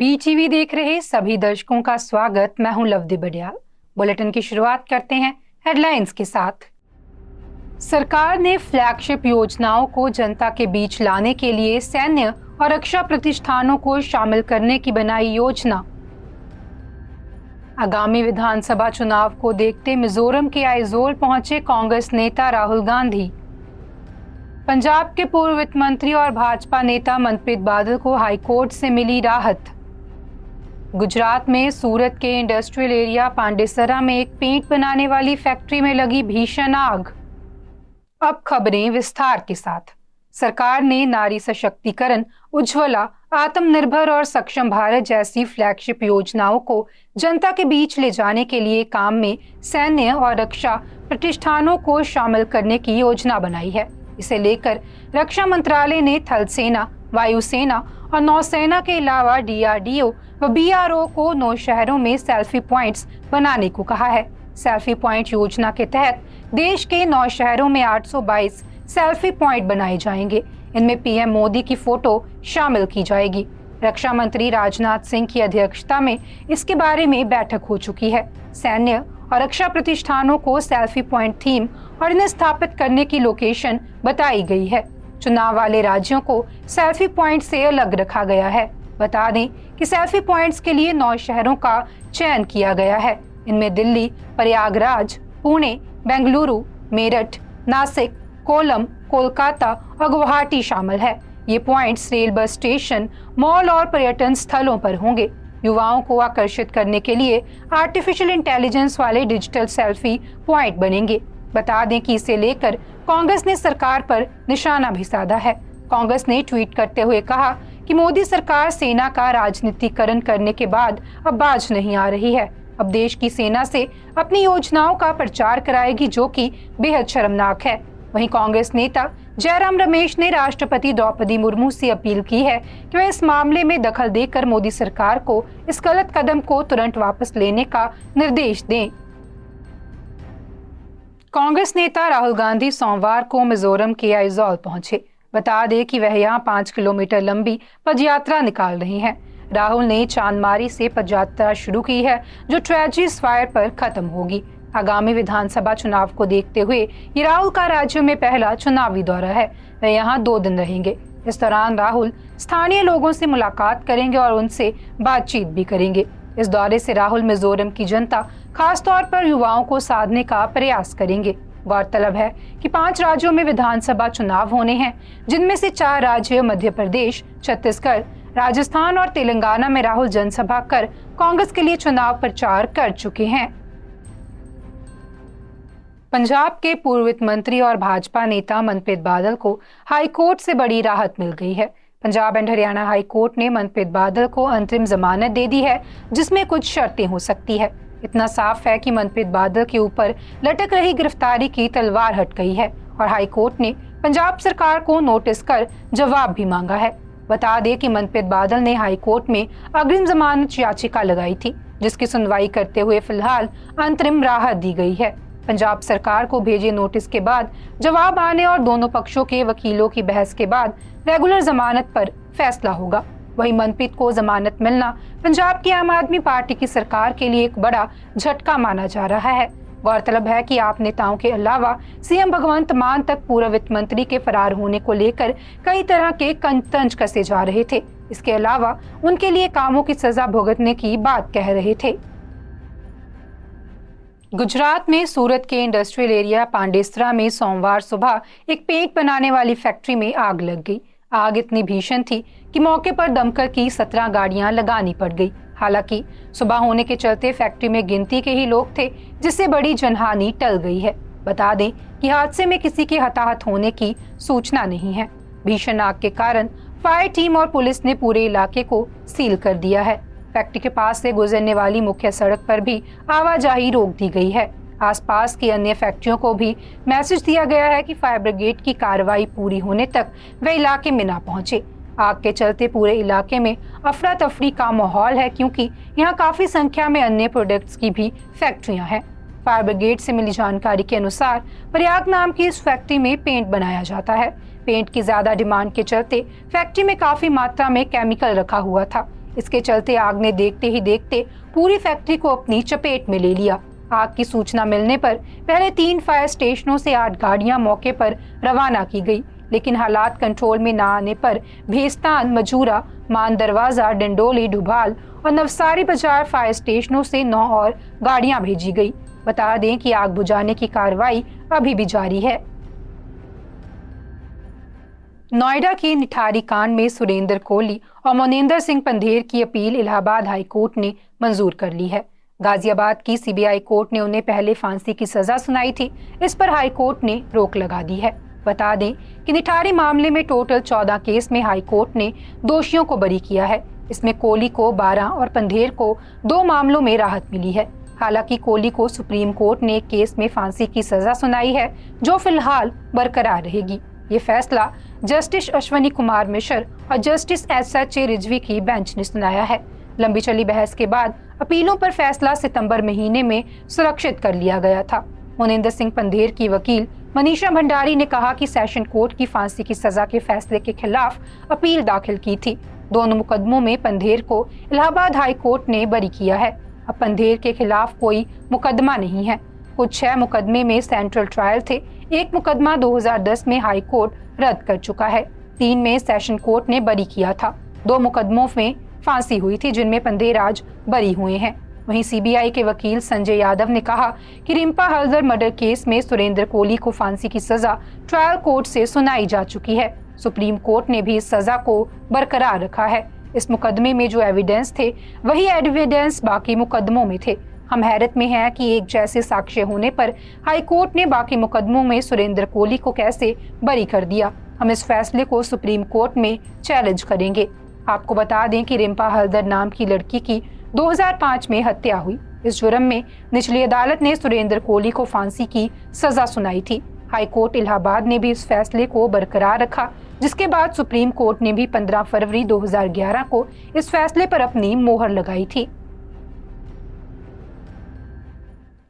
BTV देख रहे सभी दर्शकों का स्वागत। मैं हूं लवदी बडियाल। बुलेटिन की शुरुआत करते हैं हेडलाइंस के साथ। सरकार ने फ्लैगशिप योजनाओं को जनता के बीच लाने के लिए सैन्य और रक्षा प्रतिष्ठानों को शामिल करने की बनाई योजना। आगामी विधानसभा चुनाव को देखते मिजोरम के आइजोल पहुंचे कांग्रेस नेता राहुल गांधी। पंजाब के पूर्व वित्त मंत्री और भाजपा नेता मनप्रीत बादल को हाईकोर्ट से मिली राहत। गुजरात में सूरत के इंडस्ट्रियल एरिया पांडेसरा में एक पेंट बनाने वाली फैक्ट्री में लगी भीषण आग। अब खबरें विस्तार के साथ। सरकार ने नारी सशक्तिकरण, उज्ज्वला, आत्मनिर्भर और सक्षम भारत जैसी फ्लैगशिप योजनाओं को जनता के बीच ले जाने के लिए काम में सैन्य और रक्षा प्रतिष्ठानों को शामिल करने की योजना बनाई है। इसे लेकर रक्षा मंत्रालय ने थल सेना, वायुसेना और नौसेना के अलावा DRDO व BRO को 9 शहरों में सेल्फी पॉइंट्स बनाने को कहा है। सेल्फी पॉइंट योजना के तहत देश के 9 शहरों में 822 सेल्फी पॉइंट बनाए जाएंगे। इनमें PM मोदी की फोटो शामिल की जाएगी। रक्षा मंत्री राजनाथ सिंह की अध्यक्षता में इसके बारे में बैठक हो चुकी है। सैन्य और रक्षा प्रतिष्ठानों को सेल्फी पॉइंट थीम और इन्हें स्थापित करने की लोकेशन बताई गई है। चुनाव वाले राज्यों को सेल्फी पॉइंट से अलग रखा गया है। बता दें कि सेल्फी पॉइंट्स के लिए 9 शहरों का चयन किया गया है। इनमें दिल्ली, प्रयागराज, पुणे, बेंगलुरु, मेरठ, नासिक, कोलम, कोलकाता और गुवाहाटी शामिल है। ये points rail, bus station, mall और पर्यटन स्थलों पर होंगे। युवाओं को आकर्षित करने के लिए आर्टिफिशियल इंटेलिजेंस वाले डिजिटल सेल्फी पॉइंट बनेंगे। बता दें कि इसे लेकर कांग्रेस ने सरकार पर निशाना भी साधा है। कांग्रेस ने ट्वीट करते हुए कहा कि मोदी सरकार सेना का राजनीतिकरण करने के बाद अब बाज नहीं आ रही है। अब देश की सेना से अपनी योजनाओं का प्रचार कराएगी, जो कि बेहद शर्मनाक है। वहीं कांग्रेस नेता जयराम रमेश ने राष्ट्रपति द्रौपदी मुर्मू से अपील की है कि वे इस मामले में दखल देकर मोदी सरकार को इस गलत कदम को तुरंत वापस लेने का निर्देश दें। कांग्रेस नेता राहुल गांधी सोमवार को मिजोरम के आइजोल पहुंचे। बता दें कि वह यहां 5 किलोमीटर लंबी पदयात्रा निकाल रहे हैं। राहुल ने चांदमारी से पदयात्रा शुरू की है, जो ट्रेजी स्क्वायर पर खत्म होगी। आगामी विधानसभा चुनाव को देखते हुए ये राहुल का राज्य में पहला चुनावी दौरा है। वे यहाँ 2 दिन रहेंगे। इस दौरान राहुल स्थानीय लोगों से मुलाकात करेंगे और उनसे बातचीत भी करेंगे। इस दौरे से राहुल मिजोरम की जनता, खास तौर पर युवाओं को साधने का प्रयास करेंगे। गौरतलब है कि 5 राज्यों में विधानसभा चुनाव होने हैं, जिनमें से 4 राज्य मध्य प्रदेश, छत्तीसगढ़, राजस्थान और तेलंगाना में राहुल जनसभा कर कांग्रेस के लिए चुनाव प्रचार कर चुके हैं। पंजाब के पूर्व वित्त मंत्री और भाजपा नेता मनप्रीत बादल को हाईकोर्ट से बड़ी राहत मिल गई है। पंजाब एंड हरियाणा हाईकोर्ट ने मनप्रीत बादल को अंतरिम जमानत दे दी है, जिसमें कुछ शर्तें हो सकती है। इतना साफ है कि मनप्रीत बादल के ऊपर लटक रही गिरफ्तारी की तलवार हट गई है और हाईकोर्ट ने पंजाब सरकार को नोटिस कर जवाब भी मांगा है। बता दें कि मनप्रीत बादल ने हाईकोर्ट में अग्रिम जमानत याचिका लगाई थी, जिसकी सुनवाई करते हुए फिलहाल अंतरिम राहत दी गई है। पंजाब सरकार को भेजे नोटिस के बाद जवाब आने और दोनों पक्षों के वकीलों की बहस के बाद रेगुलर जमानत पर फैसला होगा। वहीं मनप्रीत को जमानत मिलना पंजाब की आम आदमी पार्टी की सरकार के लिए एक बड़ा झटका माना जा रहा है। गौरतलब है कि आप नेताओं के अलावा CM भगवंत मान तक पूर्व वित्त मंत्री के फरार होने को लेकर कई तरह के तंज कसे जा रहे थे। इसके अलावा उनके लिए कामों की सजा भुगतने की बात कह रहे थे। गुजरात में सूरत के इंडस्ट्रियल एरिया पांडेसरा में सोमवार सुबह एक पेंट बनाने वाली फैक्ट्री में आग लग गई। आग इतनी भीषण थी कि मौके पर दमकल की 17 गाड़ियां लगानी पड़ गई। हालांकि सुबह होने के चलते फैक्ट्री में गिनती के ही लोग थे, जिससे बड़ी जनहानि टल गई है। बता दें कि हादसे में किसी के हताहत होने की सूचना नहीं है। भीषण आग के कारण फायर टीम और पुलिस ने पूरे इलाके को सील कर दिया है। फैक्ट्री के पास से गुजरने वाली मुख्य सड़क पर भी आवाजाही रोक दी गई है। आसपास की अन्य फैक्ट्रियों को भी मैसेज दिया गया है कि फायर ब्रिगेड की कार्रवाई पूरी होने तक वे इलाके में ना पहुंचे। आग के चलते पूरे इलाके में अफरा तफरी का माहौल है, क्योंकि यहाँ काफी संख्या में अन्य प्रोडक्ट्स की भी फैक्ट्रियां हैं। फायर ब्रिगेड से मिली जानकारी के अनुसार प्रयाग नाम की इस फैक्ट्री में पेंट बनाया जाता है। पेंट की ज्यादा डिमांड के चलते फैक्ट्री में काफी मात्रा में केमिकल रखा हुआ था। इसके चलते आग ने देखते ही देखते पूरी फैक्ट्री को अपनी चपेट में ले लिया। आग की सूचना मिलने पर पहले 3 फायर स्टेशनों से 8 गाड़ियां मौके पर रवाना की गई, लेकिन हालात कंट्रोल में न आने पर भेस्तान, मजूरा, मान दरवाजा, डंडोली, डुभाल और नवसारी बाजार फायर स्टेशनों से 9 और गाड़ियां भेजी गई। बता दें कि आग बुझाने की कार्रवाई अभी भी जारी है। नोएडा के निठारी कांड में सुरेंद्र कोहली और मोनेंद्र सिंह पंधेर की अपील इलाहाबाद हाई कोर्ट ने मंजूर कर ली है। गाजियाबाद की सीबीआई कोर्ट ने उन्हें पहले फांसी की सजा सुनाई थी, इस पर हाई कोर्ट ने रोक लगा दी है। बता दें कि निठारी मामले में टोटल 14 केस में हाई कोर्ट ने दोषियों को बरी किया है। इसमें कोहली को 12 और पंधेर को 2 मामलों में राहत मिली है। हालांकि कोहली को सुप्रीम कोर्ट ने एक केस में फांसी की सजा सुनाई है, जो फिलहाल बरकरार रहेगी। ये फैसला जस्टिस अश्वनी कुमार मिश्र और जस्टिस SH रिजवी की बेंच ने सुनाया है। लंबी चली बहस के बाद अपीलों पर फैसला सितंबर महीने में सुरक्षित कर लिया गया था। मोनेंद्र सिंह पंधेर की वकील मनीषा भंडारी ने कहा कि सेशन कोर्ट की फांसी की सजा के फैसले के खिलाफ अपील दाखिल की थी। दोनों मुकदमों में पंधेर को इलाहाबाद हाई कोर्ट ने बरी किया है। अब पंधेर के खिलाफ कोई मुकदमा नहीं है। कुछ 6 मुकदमे में सेंट्रल ट्रायल थे। एक मुकदमा 2010 में हाई कोर्ट रद्द कर चुका है। 3 में सेशन कोर्ट ने बरी किया था। 2 मुकदमों में फांसी हुई थी, जिनमें पंधेर आज बरी हुए हैं। वहीं सीबीआई के वकील संजय यादव ने कहा कि रिम्पा हल्दर मर्डर केस में सुरेंद्र कोहली को फांसी की सजा ट्रायल कोर्ट से सुनाई जा चुकी है। सुप्रीम कोर्ट ने भी इस सजा को बरकरार रखा है। इस मुकदमे में जो एविडेंस थे वही एविडेंस बाकी मुकदमों में थे। हम हैरत में हैं कि एक जैसे साक्ष्य होने पर हाई कोर्ट ने बाकी मुकदमों में सुरेंद्र कोहली को कैसे बरी कर दिया। हम इस फैसले को सुप्रीम कोर्ट में चैलेंज करेंगे। आपको बता दें कि रिम्पा हल्दर नाम की लड़की की 2005 में हत्या हुई। इस जुर्म में निचली अदालत ने सुरेंद्र कोहली को फांसी की सजा सुनाई थी। हाई कोर्ट इलाहाबाद ने भी इस फैसले को बरकरार रखा, जिसके बाद सुप्रीम कोर्ट ने भी 15 फरवरी 2011 को इस फैसले पर अपनी मोहर लगाई थी।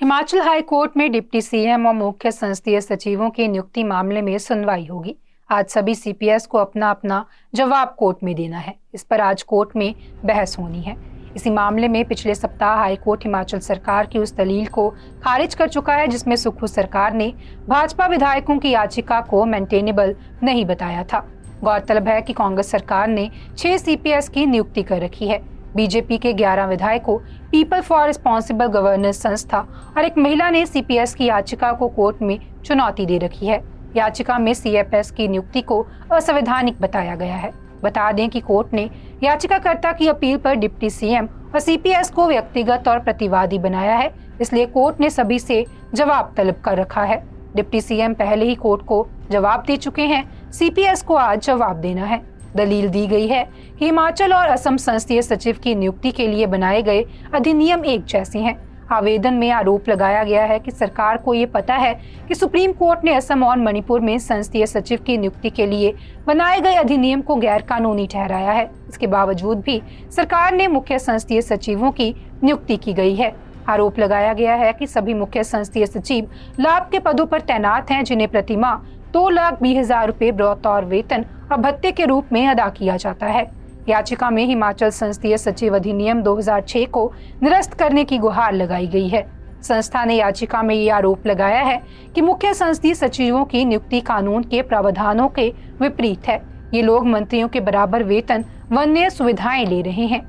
हिमाचल हाई कोर्ट में डिप्टी सीएम और मुख्य संसदीय सचिवों की नियुक्ति मामले में सुनवाई होगी। आज सभी सीपीएस को अपना अपना जवाब कोर्ट में देना है। इस पर आज कोर्ट में बहस होनी है। इसी मामले में पिछले सप्ताह हाई कोर्ट हिमाचल सरकार की उस दलील को खारिज कर चुका है, जिसमें सुक्खू सरकार ने भाजपा विधायकों की याचिका को मेंटेनेबल नहीं बताया था। गौरतलब है कि कांग्रेस सरकार ने 6 सीपीएस की नियुक्ति कर रखी है। बीजेपी के 11 विधायकों, पीपल फॉर रिस्पॉन्सिबल गवर्नेंस संस्था और एक महिला ने सीपीएस की याचिका को कोर्ट में चुनौती दे रखी है। याचिका में सीएफएस की नियुक्ति को असंवैधानिक बताया गया है। बता दें कि कोर्ट ने याचिकाकर्ता की अपील पर डिप्टी सीएम और सीपीएस को व्यक्तिगत और प्रतिवादी बनाया है, इसलिए कोर्ट ने सभी से जवाब तलब कर रखा है। डिप्टी सीएम पहले ही कोर्ट को जवाब दे चुके हैं, सीपीएस को आज जवाब देना है। दलील दी गई है कि हिमाचल और असम संसदीय सचिव की नियुक्ति के लिए बनाए गए अधिनियम एक जैसे हैं। आवेदन में आरोप लगाया गया है कि सरकार को ये पता है कि सुप्रीम कोर्ट ने असम और मणिपुर में संसदीय सचिव की नियुक्ति के लिए बनाए गए अधिनियम को गैर कानूनी ठहराया है। इसके बावजूद भी सरकार ने मुख्य संसदीय सचिवों की नियुक्ति की गई है। आरोप लगाया गया है कि सभी मुख्य संसदीय सचिव लाभ के पदों पर तैनात हैं, जिन्हें प्रतिमाह 2,20,000 रुपए बतौर वेतन और भत्ते के रूप में अदा किया जाता है। याचिका में हिमाचल संसदीय सचिव अधिनियम 2006 को निरस्त करने की गुहार लगाई गई है। संस्था ने याचिका में ये आरोप लगाया है कि मुख्य संसदीय सचिवों की नियुक्ति कानून के प्रावधानों के विपरीत है। ये लोग मंत्रियों के बराबर वेतन व अन्य सुविधाएं ले रहे हैं।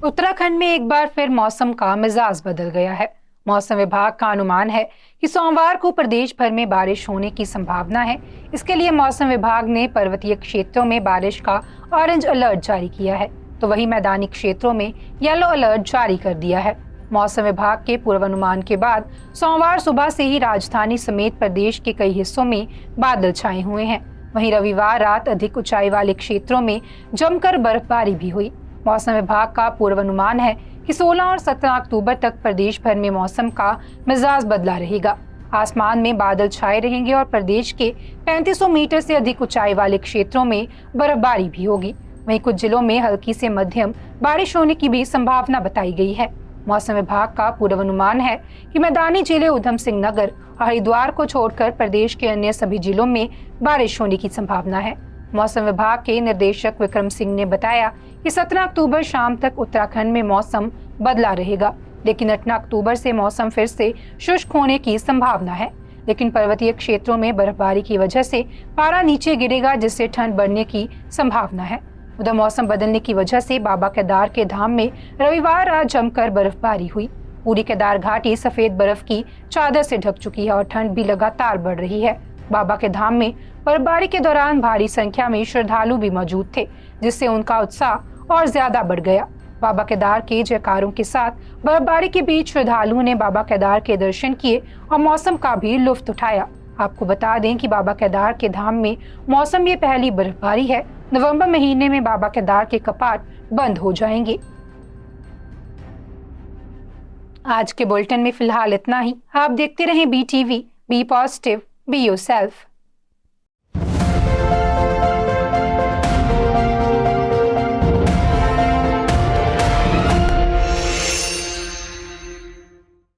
उत्तराखंड में एक बार फिर मौसम का मिजाज बदल गया है। मौसम विभाग का अनुमान है कि सोमवार को प्रदेश भर में बारिश होने की संभावना है। इसके लिए मौसम विभाग ने पर्वतीय क्षेत्रों में बारिश का ऑरेंज अलर्ट जारी किया है, तो वहीं मैदानी क्षेत्रों में येलो अलर्ट जारी कर दिया है। मौसम विभाग के पूर्वानुमान के बाद सोमवार सुबह से ही राजधानी समेत प्रदेश के कई हिस्सों में बादल छाए हुए हैं। वहीं रविवार रात अधिक ऊंचाई वाले क्षेत्रों में जमकर बर्फबारी भी हुई। मौसम विभाग का पूर्वानुमान है कि 16 और 17 अक्टूबर तक प्रदेश भर में मौसम का मिजाज बदला रहेगा। आसमान में बादल छाए रहेंगे और प्रदेश के 3500 मीटर से अधिक ऊंचाई वाले क्षेत्रों में बर्फबारी भी होगी। वहीं कुछ जिलों में हल्की से मध्यम बारिश होने की भी संभावना बताई गई है। मौसम विभाग का पूर्वानुमान है कि मैदानी जिले उधम सिंह नगर और हरिद्वार को छोड़कर प्रदेश के अन्य सभी जिलों में बारिश होने की संभावना है। मौसम विभाग के निदेशक विक्रम सिंह ने बताया कि 17 अक्टूबर शाम तक उत्तराखंड में मौसम बदला रहेगा, लेकिन 18 अक्टूबर से मौसम फिर से शुष्क होने की संभावना है। लेकिन पर्वतीय क्षेत्रों में बर्फबारी की वजह से पारा नीचे गिरेगा, जिससे ठंड बढ़ने की संभावना है। उधर मौसम बदलने की वजह से बाबा केदार के धाम में रविवार रात जमकर बर्फबारी हुई। पूरी केदार घाटी सफेद बर्फ की चादर से ढक चुकी है और ठंड भी लगातार बढ़ रही है। बाबा के धाम में बर्फबारी के दौरान भारी संख्या में श्रद्धालु भी मौजूद थे, जिससे उनका उत्साह और ज्यादा बढ़ गया। बाबा केदार के जयकारों के साथ बर्फबारी के बीच श्रद्धालुओं ने बाबा केदार के दर्शन किए और मौसम का भी लुत्फ उठाया। आपको बता दें कि बाबा केदार के धाम में मौसम में पहली बर्फबारी है। नवंबर महीने में बाबा केदार के कपाट बंद हो जाएंगे। आज के बुलेटिन में फिलहाल इतना ही। आप देखते रहें BTV, be positive, be yourself.